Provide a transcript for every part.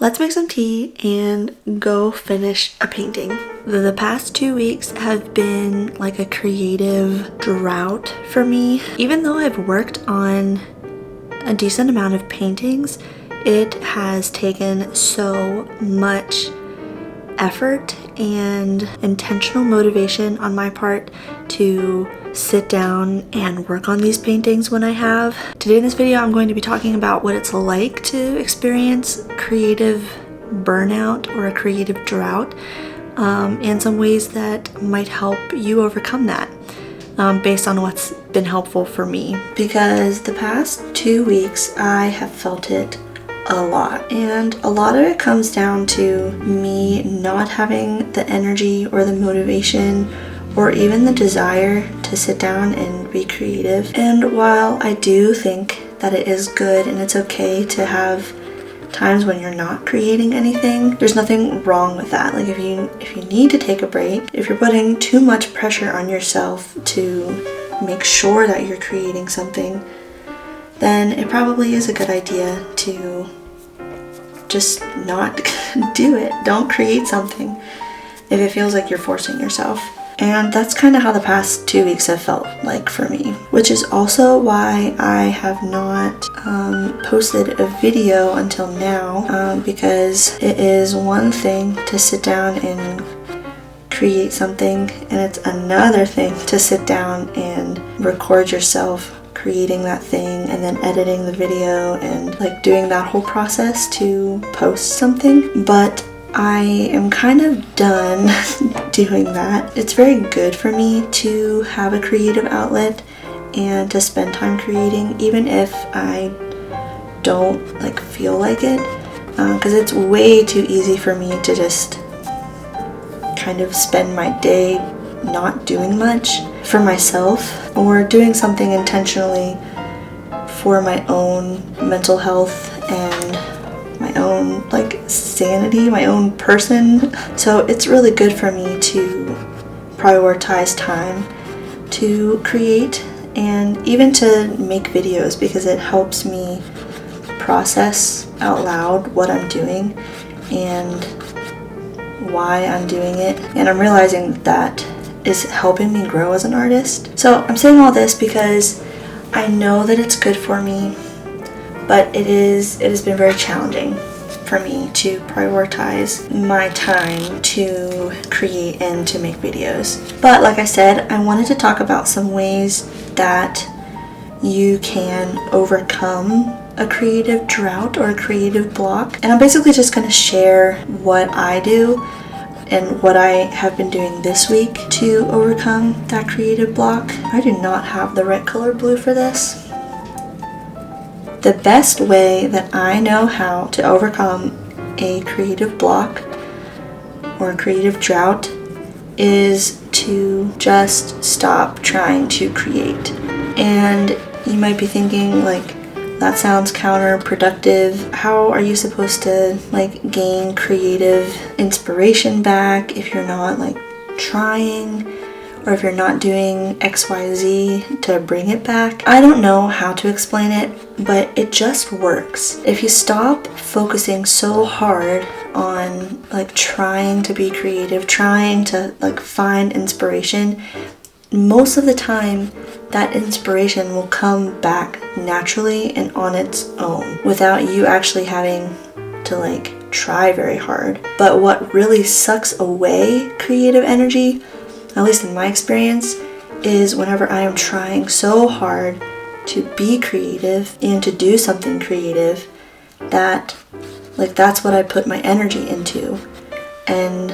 Let's make some tea and go finish a painting. The past 2 weeks have been like a creative drought for me. Even though I've worked on a decent amount of paintings, it has taken so much effort and intentional motivation on my part to sit down and work on these paintings when I have. Today in this video, I'm going to be talking about what it's like to experience creative burnout or a creative drought, and some ways that might help you overcome that, based on what's been helpful for me. Because the past 2 weeks, I have felt it a lot, and a lot of it comes down to me not having the energy or the motivation or even the desire to sit down and be creative. And while I do think that it is good and it's okay to have times when you're not creating anything, there's nothing wrong with that. Like if you need to take a break, if you're putting too much pressure on yourself to make sure that you're creating something, then it probably is a good idea to just not do it. Don't create something if it feels like you're forcing yourself. And that's kind of how the past 2 weeks have felt like for me, which is also why I have not posted a video until now, because it is one thing to sit down and create something, and it's another thing to sit down and record yourself creating that thing and then editing the video and like doing that whole process to post something. But I am kind of done doing that. It's very good for me to have a creative outlet and to spend time creating, even if I don't feel like it, because it's way too easy for me to just kind of spend my day not doing much for myself or doing something intentionally for my own mental health and my own sanity, my own person. So it's really good for me to prioritize time to create and even to make videos, because it helps me process out loud what I'm doing and why I'm doing it. And I'm realizing that is helping me grow as an artist. So I'm saying all this because I know that it's good for me, but it has been very challenging for me to prioritize my time to create and to make videos. But like I said, I wanted to talk about some ways that you can overcome a creative drought or a creative block. And I'm basically just going to share what I do and what I have been doing this week to overcome that creative block. I do not have the right color blue for this. The best way that I know how to overcome a creative block or a creative drought is to just stop trying to create. And you might be thinking, that sounds counterproductive. How are you supposed to gain creative inspiration back if you're not trying, or if you're not doing XYZ to bring it back? I don't know how to explain it, but it just works. If you stop focusing so hard on trying to be creative, trying to find inspiration, most of the time that inspiration will come back naturally and on its own without you actually having to try very hard. But what really sucks away creative energy, at least in my experience, is whenever I am trying so hard to be creative and to do something creative, that that's what I put my energy into. And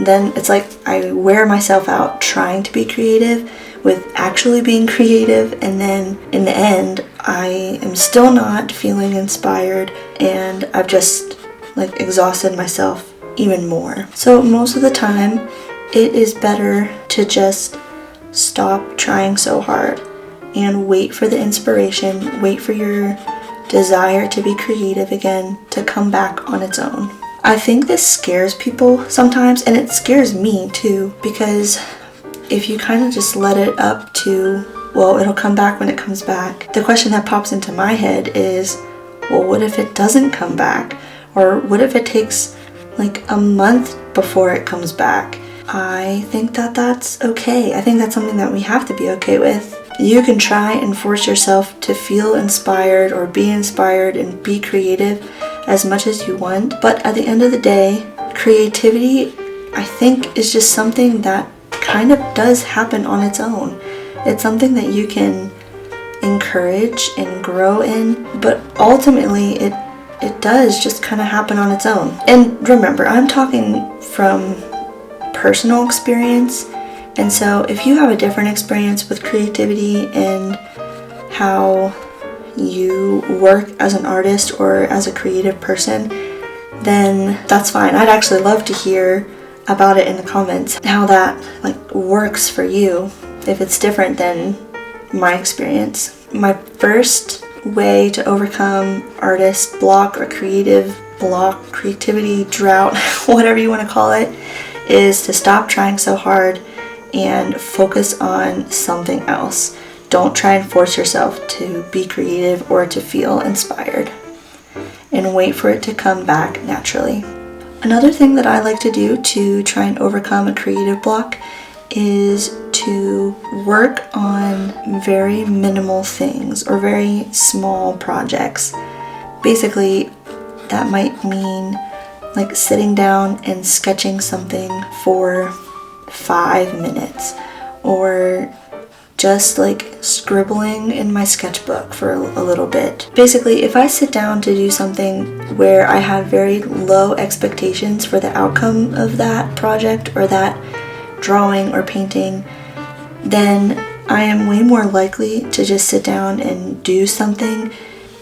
then it's I wear myself out trying to be creative with actually being creative, and then in the end I am still not feeling inspired, and I've just exhausted myself even more. So most of the time it is better to just stop trying so hard and wait for the inspiration, wait for your desire to be creative again to come back on its own. I think this scares people sometimes, and it scares me too, because if you kind of just let it up to, well, it'll come back when it comes back, the question that pops into my head is, well, what if it doesn't come back? Or what if it takes like a month before it comes back? I think that that's okay. I think that's something that we have to be okay with. You can try and force yourself to feel inspired or be inspired and be creative as much as you want. But at the end of the day, creativity, I think, is just something that kind of does happen on its own. It's something that you can encourage and grow in, but ultimately it does just kind of happen on its own. And remember, I'm talking from personal experience, and so if you have a different experience with creativity and how you work as an artist or as a creative person, then that's fine. I'd actually love to hear about it in the comments, how that like works for you if it's different than my experience. My first way to overcome artist block or creative block, creativity drought, whatever you want to call it, is to stop trying so hard and focus on something else. Don't try and force yourself to be creative or to feel inspired, and wait for it to come back naturally. Another thing that I like to do to try and overcome a creative block is to work on very minimal things or very small projects. Basically, that might mean like sitting down and sketching something for 5 minutes, or just like scribbling in my sketchbook for a little bit. Basically, if I sit down to do something where I have very low expectations for the outcome of that project or that drawing or painting, then I am way more likely to just sit down and do something,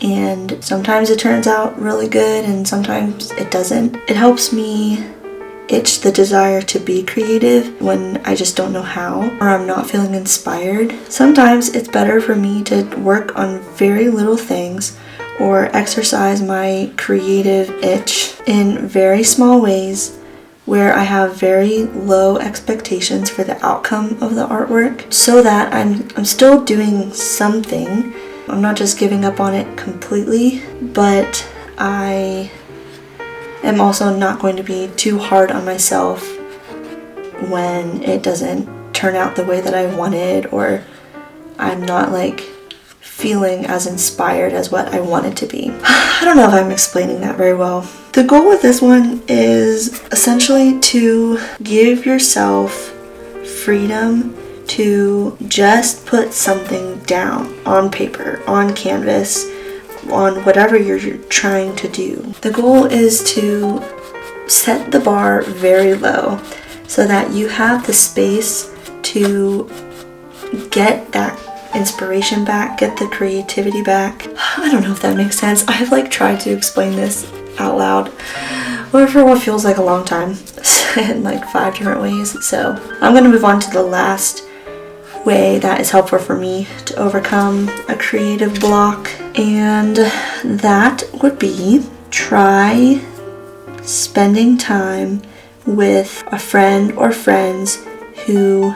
and sometimes it turns out really good and sometimes it doesn't. It helps me itch the desire to be creative when I just don't know how, or I'm not feeling inspired. Sometimes it's better for me to work on very little things or exercise my creative itch in very small ways where I have very low expectations for the outcome of the artwork, so that I'm still doing something. I'm not just giving up on it completely, but I am also not going to be too hard on myself when it doesn't turn out the way that I wanted, or I'm not like feeling as inspired as what I want it to be. I don't know if I'm explaining that very well. The goal with this one is essentially to give yourself freedom to just put something down on paper, on canvas, on whatever you're trying to do. The goal is to set the bar very low so that you have the space to get that inspiration back, get the creativity back. I don't know if that makes sense. I've like tried to explain this out loud or for what feels like a long time in like 5 different ways. So I'm going to move on to the last way that is helpful for me to overcome a creative block, and that would be try spending time with a friend or friends who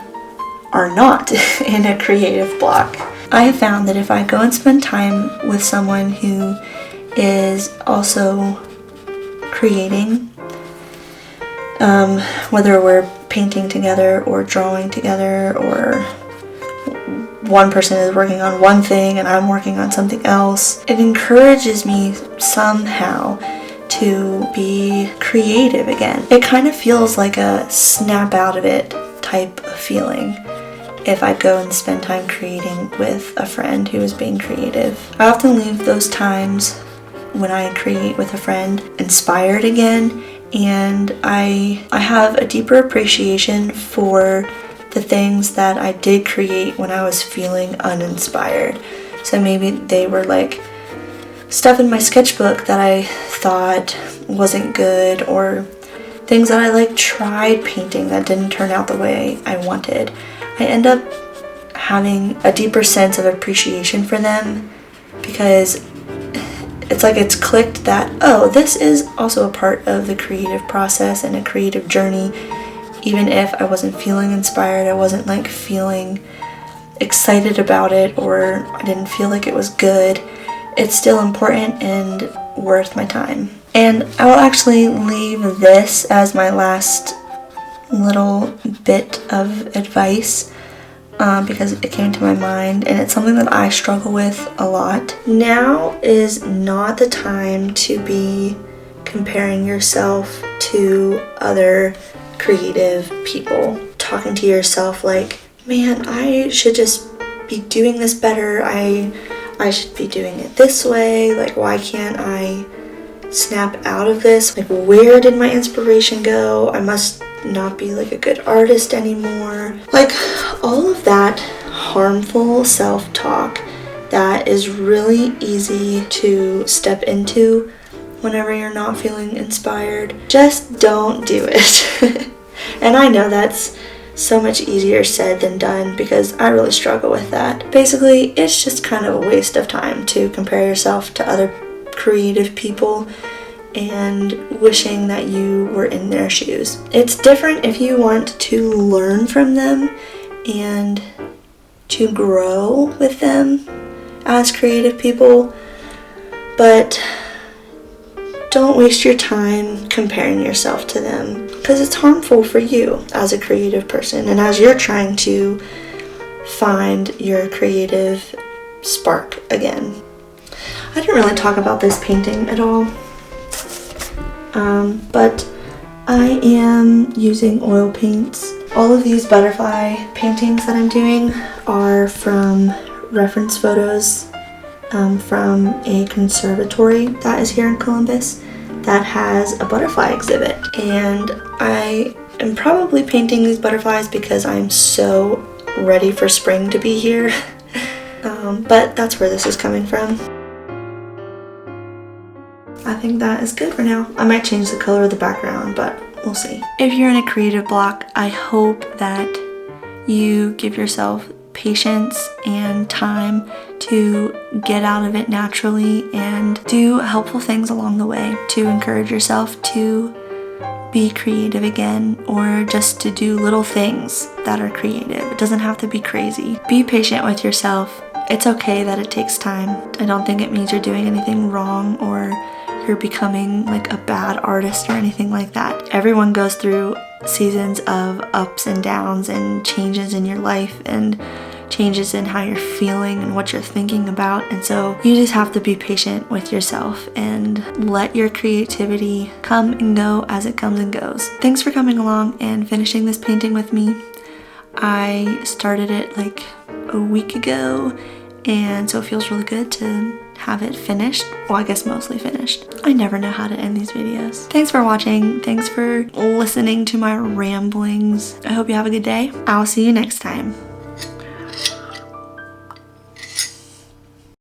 are not in a creative block. I have found that if I go and spend time with someone who is also creating, whether we're painting together or drawing together, or one person is working on one thing and I'm working on something else, it encourages me somehow to be creative again. It kind of feels like a snap out of it type of feeling if I go and spend time creating with a friend who is being creative. I often leave those times when I create with a friend inspired again, and I have a deeper appreciation for the things that I did create when I was feeling uninspired. So maybe they were like stuff in my sketchbook that I thought wasn't good, or things that I like tried painting that didn't turn out the way I wanted. I end up having a deeper sense of appreciation for them because it's like it's clicked that, oh, this is also a part of the creative process and a creative journey. Even if I wasn't feeling inspired, I wasn't like feeling excited about it, or I didn't feel like it was good, it's still important and worth my time. And I will actually leave this as my last little bit of advice because it came to my mind and it's something that I struggle with a lot. Now is not the time to be comparing yourself to other creative people. Talking to yourself like, man, I should just be doing this better. I should be doing it this way. Like, why can't I snap out of this? Like, where did my inspiration go? I must not be like a good artist anymore. Like, all of that harmful self-talk that is really easy to step into whenever you're not feeling inspired. Just don't do it. And I know that's so much easier said than done because I really struggle with that. Basically, it's just kind of a waste of time to compare yourself to other creative people and wishing that you were in their shoes. It's different if you want to learn from them and to grow with them as creative people, but don't waste your time comparing yourself to them because it's harmful for you as a creative person and as you're trying to find your creative spark again. I didn't really talk about this painting at all, but I am using oil paints. All of these butterfly paintings that I'm doing are from reference photos from a conservatory that is here in Columbus that has a butterfly exhibit. And I am probably painting these butterflies because I'm so ready for spring to be here. But that's where this is coming from. I think that is good for now. I might change the color of the background, but we'll see. If you're in a creative block, I hope that you give yourself patience and time to get out of it naturally and do helpful things along the way to encourage yourself to be creative again, or just to do little things that are creative. It doesn't have to be crazy. Be patient with yourself. It's okay that it takes time. I don't think it means you're doing anything wrong or you're becoming like a bad artist or anything like that. Everyone goes through seasons of ups and downs and changes in your life and changes in how you're feeling and what you're thinking about, and so you just have to be patient with yourself and let your creativity come and go as it comes and goes. Thanks for coming along and finishing this painting with me. I started it like a week ago, and so it feels really good to have it finished. Well, I guess mostly finished. I never know how to end these videos. Thanks for watching. Thanks for listening to my ramblings. I hope you have a good day. I'll see you next time.